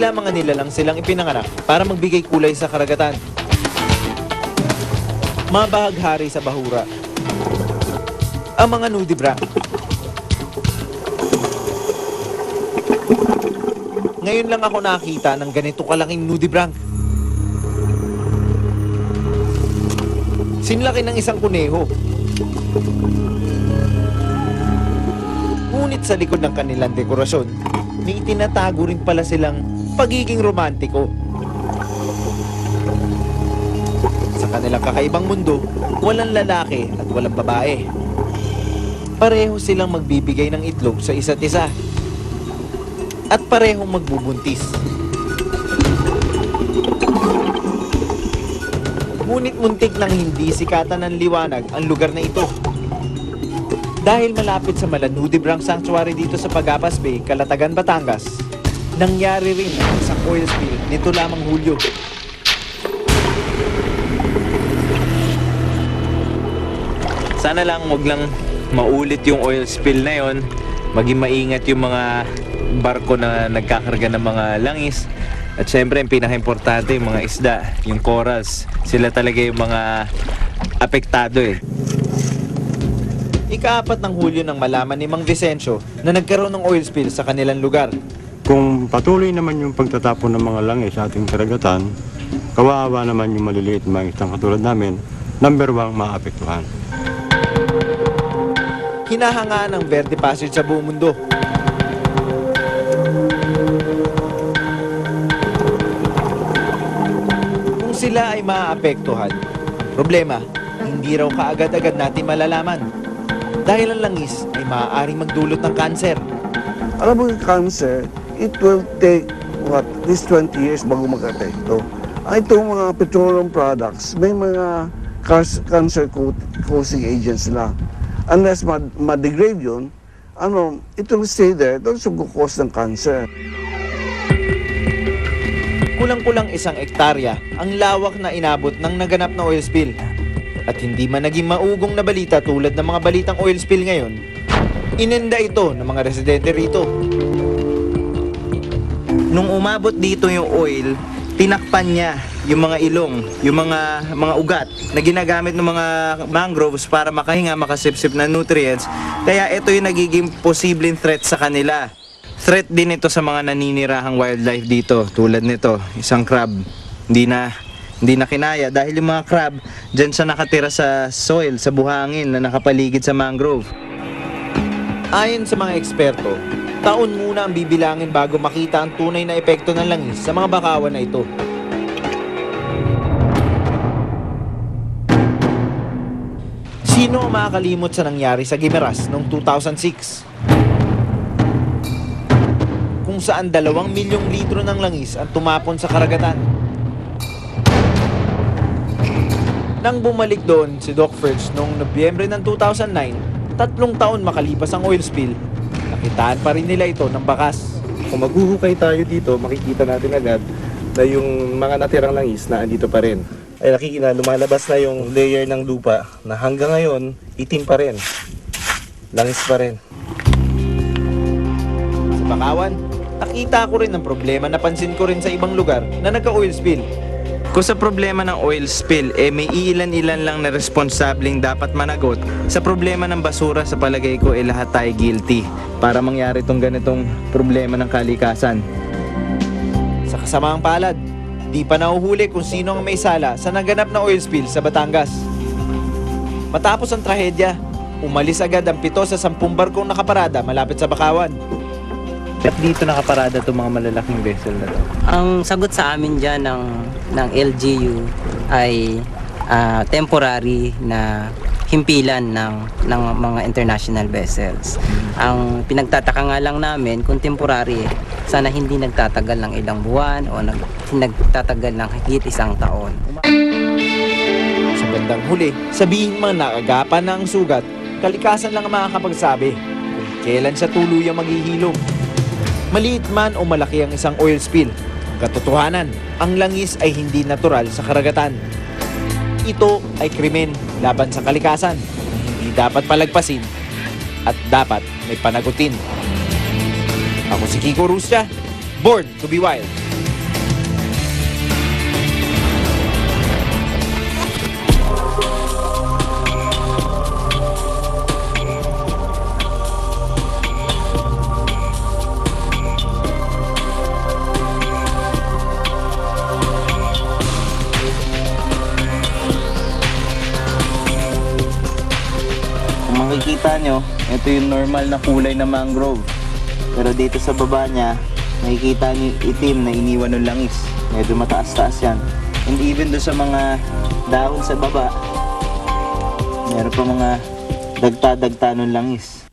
Tila mga nilalang silang ipinanganak para magbigay kulay sa karagatan. Mga bahaghari sa bahura. Ang mga nudibranch. Ngayon lang ako nakita ng ganito kalaking nudibranch. Sinlaki ng isang kuneho. Ngunit sa likod ng kanilang dekorasyon, may itinatago rin pala silang pagiging romantiko. Sa kanilang kakaibang mundo, walang lalaki at walang babae. Pareho silang magbibigay ng itlog sa isa't isa. At parehong magbubuntis. Ngunit muntik nang hindi sikatan ng liwanag ang lugar na ito. Dahil malapit sa Nudibranch Sanctuary dito sa Pagapas Bay, Calatagan, Batangas, nangyari rin ang isang oil spill nito lamang Hulyo. Sana lang wag lang maulit yung oil spill na yon. Maging maingat yung mga barko na nagkakarga ng mga langis. At syempre, ang pinaka-importante yung mga isda, yung corals. Sila talaga yung mga apektado eh. Ika-4 ng Hulyo nang malaman ni Mang Vicencio na nagkaroon ng oil spill sa kanilang lugar. Kung patuloy naman yung pagtatapon ng mga langis sa ating karagatan, kawawa naman yung maliliit na mga isang katulad namin, number 1, maapektuhan. Hinahangaan ng Verde Passage sa buong mundo. Kung sila ay maaapektuhan, problema, hindi raw kaagad-agad natin malalaman. Dahil ang langis ay maaaring magdulot ng kanser. Alam mo yung cancer, it will take at least 20 years bago mag-apekto. Itong mga petroleum products, may mga cancer-causing agents na. Unless ma-degrade yun, it will stay there, ito will cause ng cancer. Kulang-kulang 1 hektarya ang lawak na inabot ng naganap na oil spill. At hindi man naging maugong na balita tulad ng mga balitang oil spill ngayon, inenda ito ng mga residente rito. Nung umabot dito yung oil, tinakpan niya yung mga ilong, yung mga ugat na ginagamit ng mga mangroves para makahinga, makasipsip na nutrients. Kaya ito yung nagiging posibleng threat sa kanila. Threat din ito sa mga naninirahang wildlife dito, tulad nito, isang crab. Hindi na kinaya dahil yung mga crab dyan siya nakatira sa soil, sa buhangin na nakapaligid sa mangrove. Ayon sa mga eksperto, taon muna ang bibilangin bago makita ang tunay na epekto ng langis sa mga bakawan na ito. Sino ang makakalimot sa nangyari sa Guimaras noong 2006? Kung saan 2 milyong litro ng langis ang tumapon sa karagatan. Nang bumalik doon si Doc Furch noong Nobyembre ng 2009, 3 taon makalipas ang oil spill, nakitaan pa rin nila ito ng bakas. Kung maghuhukay tayo dito, makikita natin agad na yung mga natirang langis na andito pa rin. Ay nakikita, lumalabas na yung layer ng lupa na hanggang ngayon, itim pa rin. Langis pa rin. Sa Bakawan, nakita ko rin ang problema na pansin ko rin sa ibang lugar na nagka-oil spill. Kung sa problema ng oil spill, may ilan-ilan lang na responsableng dapat managot. Sa problema ng basura, sa palagay ko, lahat tayo guilty para mangyari itong ganitong problema ng kalikasan. Sa kasamaang palad, di pa nahuhuli kung sino ang may sala sa naganap na oil spill sa Batangas. Matapos ang trahedya, umalis agad ang 7 sa 10 barkong nakaparada malapit sa Bakawan. At dito nakaparada itong mga malalaking vessel na to? Ang sagot sa amin dyan ng LGU ay temporary na himpilan ng mga international vessels. Ang pinagtataka nga lang namin kung temporary, sana hindi nagtatagal ng ilang buwan o nagtatagal ng higit 1 taon. Sa bandang huli, sabihin man nakagapan na ang sugat, kalikasan lang ang makakapagsabi kung kailan siya tuluyang maghihilom. Maliit man o malaki ang isang oil spill, katotohanan, ang langis ay hindi natural sa karagatan. Ito ay krimen laban sa kalikasan, hindi dapat palagpasin at dapat may panagutin. Ako si Kiko Rusya, born to be wild. nyo, ito yung normal na kulay na mangrove. Pero dito sa baba niya, nakikita nyo yung itim na iniwan ng langis. Medyo mataas-taas yan. And even doon sa mga dahon sa baba, meron pa mga dagta-dagta ng langis.